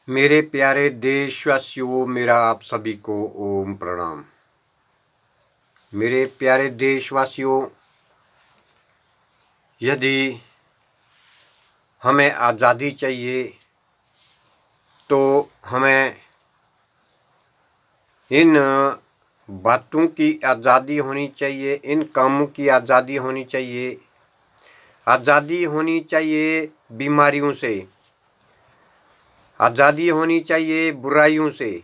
मेरे प्यारे देशवासियों, मेरा आप सभी को ओम प्रणाम। मेरे प्यारे देशवासियों, यदि हमें आज़ादी चाहिए तो हमें इन बातों की आज़ादी होनी चाहिए, इन कामों की आज़ादी होनी चाहिए। आज़ादी होनी चाहिए बीमारियों से, आज़ादी होनी चाहिए बुराइयों से,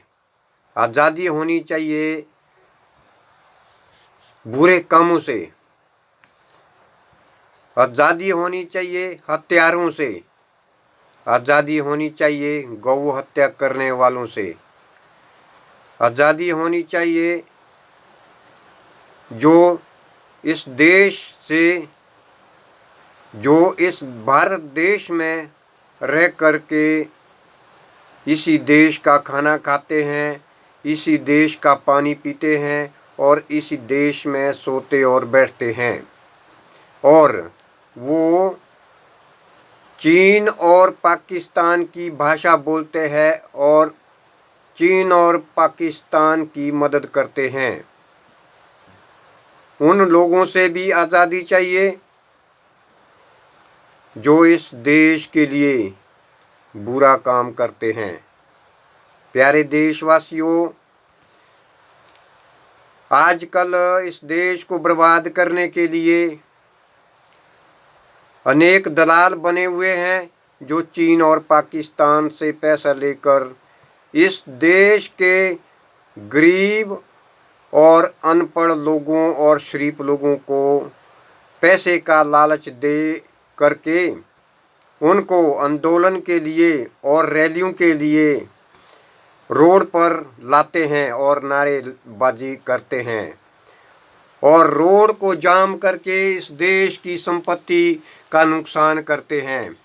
आज़ादी होनी चाहिए बुरे कामों से, आज़ादी होनी चाहिए हत्यारों से, आज़ादी होनी चाहिए गौ हत्या करने वालों से, आज़ादी होनी चाहिए जो इस देश से, जो इस भारत देश में रह करके इसी देश का खाना खाते हैं, इसी देश का पानी पीते हैं और इसी देश में सोते और बैठते हैं। और वो चीन और पाकिस्तान की भाषा बोलते हैं और चीन और पाकिस्तान की मदद करते हैं। उन लोगों से भी आज़ादी चाहिए जो इस देश के लिए बुरा काम करते हैं। प्यारे देशवासियों, आजकल इस देश को बर्बाद करने के लिए अनेक दलाल बने हुए हैं जो चीन और पाकिस्तान से पैसा लेकर इस देश के गरीब और अनपढ़ लोगों और शरीफ लोगों को पैसे का लालच दे करके उनको आंदोलन के लिए और रैलियों के लिए रोड पर लाते हैं और नारेबाजी करते हैं और रोड को जाम करके इस देश की संपत्ति का नुकसान करते हैं।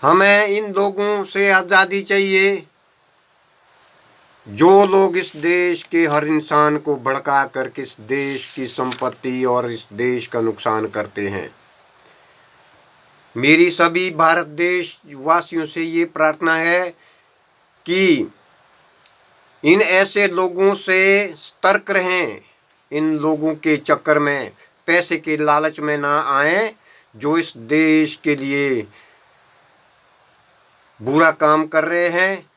हमें इन लोगों से आज़ादी चाहिए जो लोग इस देश के हर इंसान को भड़का करके इस देश की संपत्ति और इस देश का नुकसान करते हैं। मेरी सभी भारत देश वासियों से ये प्रार्थना है कि इन ऐसे लोगों से सतर्क रहें, इन लोगों के चक्कर में, पैसे के लालच में ना आए जो इस देश के लिए बुरा काम कर रहे हैं,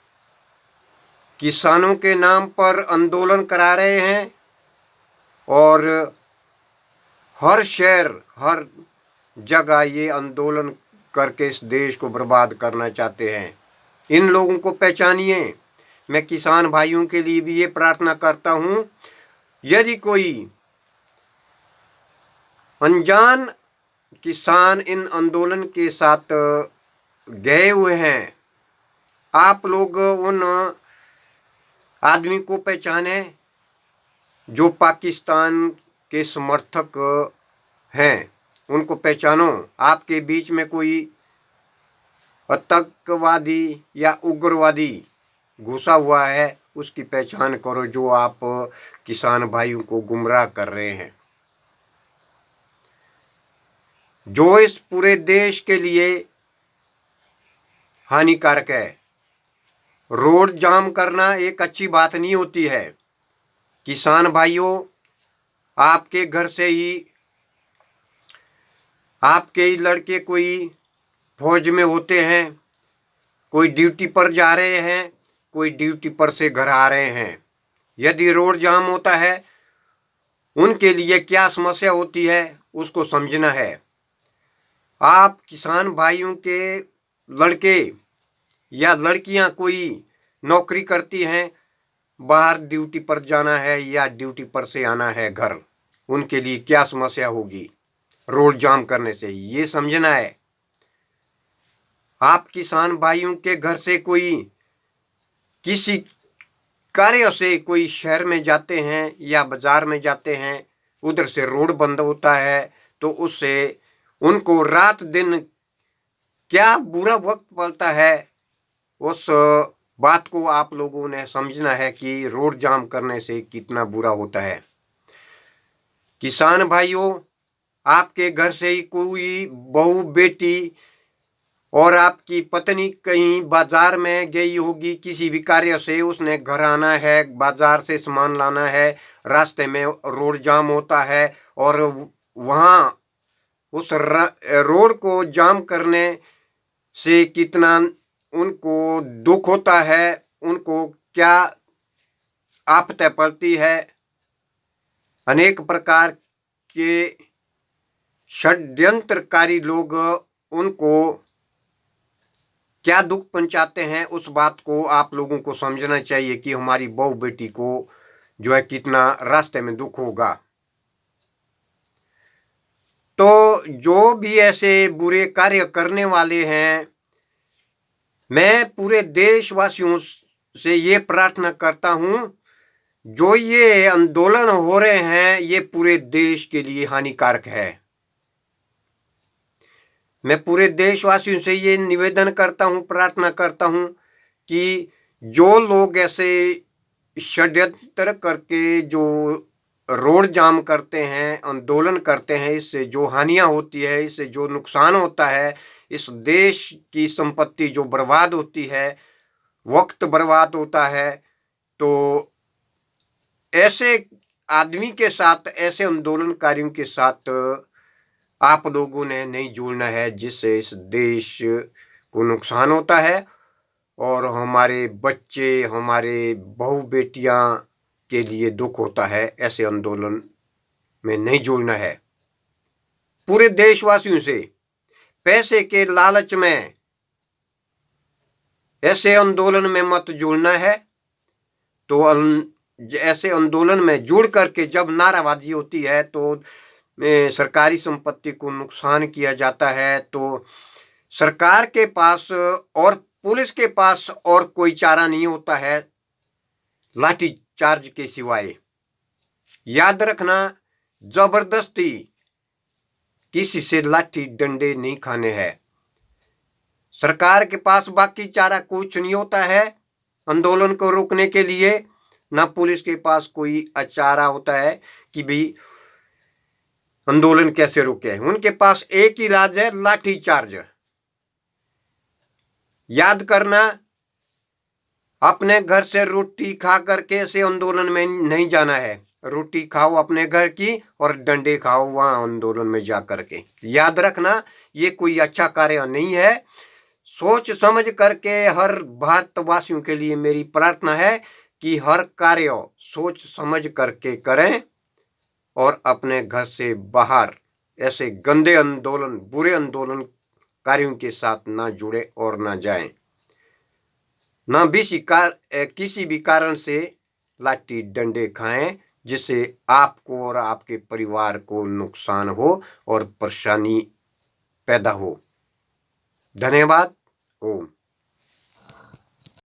किसानों के नाम पर आंदोलन करा रहे हैं और हर शहर हर जगह ये आंदोलन करके इस देश को बर्बाद करना चाहते हैं। इन लोगों को पहचानिए। मैं किसान भाइयों के लिए भी ये प्रार्थना करता हूँ, यदि कोई अनजान किसान इन आंदोलन के साथ गए हुए हैं, आप लोग उन आदमी को पहचाने जो पाकिस्तान के समर्थक हैं, उनको पहचानो। आपके बीच में कोई आतंकवादी या उग्रवादी घुसा हुआ है, उसकी पहचान करो जो आप किसान भाइयों को गुमराह कर रहे हैं, जो इस पूरे देश के लिए हानिकारक है। रोड जाम करना एक अच्छी बात नहीं होती है। किसान भाइयों, आपके घर से ही आपके ही लड़के कोई फौज में होते हैं, कोई ड्यूटी पर जा रहे हैं, कोई ड्यूटी पर से घर आ रहे हैं। यदि रोड जाम होता है, उनके लिए क्या समस्या होती है उसको समझना है। आप किसान भाइयों के लड़के या लड़कियां कोई नौकरी करती हैं, बाहर ड्यूटी पर जाना है या ड्यूटी पर से आना है घर, उनके लिए क्या समस्या होगी रोड जाम करने से, ये समझना है। आप किसान भाइयों के घर से कोई किसी कार्य से कोई शहर में जाते हैं या बाजार में जाते हैं, उधर से रोड बंद होता है तो उससे उनको रात दिन क्या बुरा वक्त पड़ता है, उस बात को आप लोगों ने समझना है कि रोड जाम करने से कितना बुरा होता है। किसान भाइयों, आपके घर से ही कोई बहू बेटी और आपकी पत्नी कहीं बाजार में गई होगी किसी भी कार्य से, उसने घर आना है, बाजार से सामान लाना है, रास्ते में रोड जाम होता है और वहाँ उस रोड को जाम करने से कितना उनको दुख होता है, उनको क्या आपत्ति पड़ती है। अनेक प्रकार के षड्यंत्रकारी लोग उनको क्या दुख पहुंचाते हैं, उस बात को आप लोगों को समझना चाहिए कि हमारी बहू बेटी को जो है कितना रास्ते में दुख होगा। तो जो भी ऐसे बुरे कार्य करने वाले हैं, मैं पूरे देशवासियों से ये प्रार्थना करता हूं, जो ये आंदोलन हो रहे हैं ये पूरे देश के लिए हानिकारक है। मैं पूरे देशवासियों से ये निवेदन करता हूं, प्रार्थना करता हूं कि जो लोग ऐसे षड्यंत्र करके जो रोड जाम करते हैं, आंदोलन करते हैं, इससे जो हानियां होती है, इससे जो नुकसान होता है, इस देश की संपत्ति जो बर्बाद होती है, वक्त बर्बाद होता है, तो ऐसे आदमी के साथ, ऐसे आंदोलनकारियों के साथ आप लोगों ने नहीं जुड़ना है, जिससे इस देश को नुकसान होता है और हमारे बच्चे, हमारे बहू बेटियां के लिए दुख होता है। ऐसे आंदोलन में नहीं जुड़ना है। पूरे देशवासियों से पैसे के लालच में ऐसे आंदोलन में मत जुड़ना है। तो ऐसे आंदोलन में जुड़ करके जब नाराबाजी होती है तो सरकारी संपत्ति को नुकसान किया जाता है, तो सरकार के पास और पुलिस के पास और कोई चारा नहीं होता है लाठी चार्ज के सिवाय। याद रखना, जबरदस्ती किसी से लाठी डंडे नहीं खाने हैं। सरकार के पास बाकी चारा कुछ नहीं होता है आंदोलन को रोकने के लिए, ना पुलिस के पास कोई चारा होता है कि भी आंदोलन कैसे रोके। उनके पास एक ही राज है, लाठी चार्ज। याद करना, अपने घर से रोटी खा करके ऐसे आंदोलन में नहीं जाना है। रोटी खाओ अपने घर की और डंडे खाओ वहां आंदोलन में जा करके। याद रखना, ये कोई अच्छा कार्य नहीं है। सोच समझ करके हर भारतवासियों के लिए मेरी प्रार्थना है कि हर कार्य सोच समझ करके करें और अपने घर से बाहर ऐसे गंदे आंदोलन, बुरे आंदोलनकारियों के साथ ना जुड़े और ना जाएं। ना भी किसी भी कारण से लाठी डंडे खाएं जिससे आपको और आपके परिवार को नुकसान हो और परेशानी पैदा हो। धन्यवाद। ओम।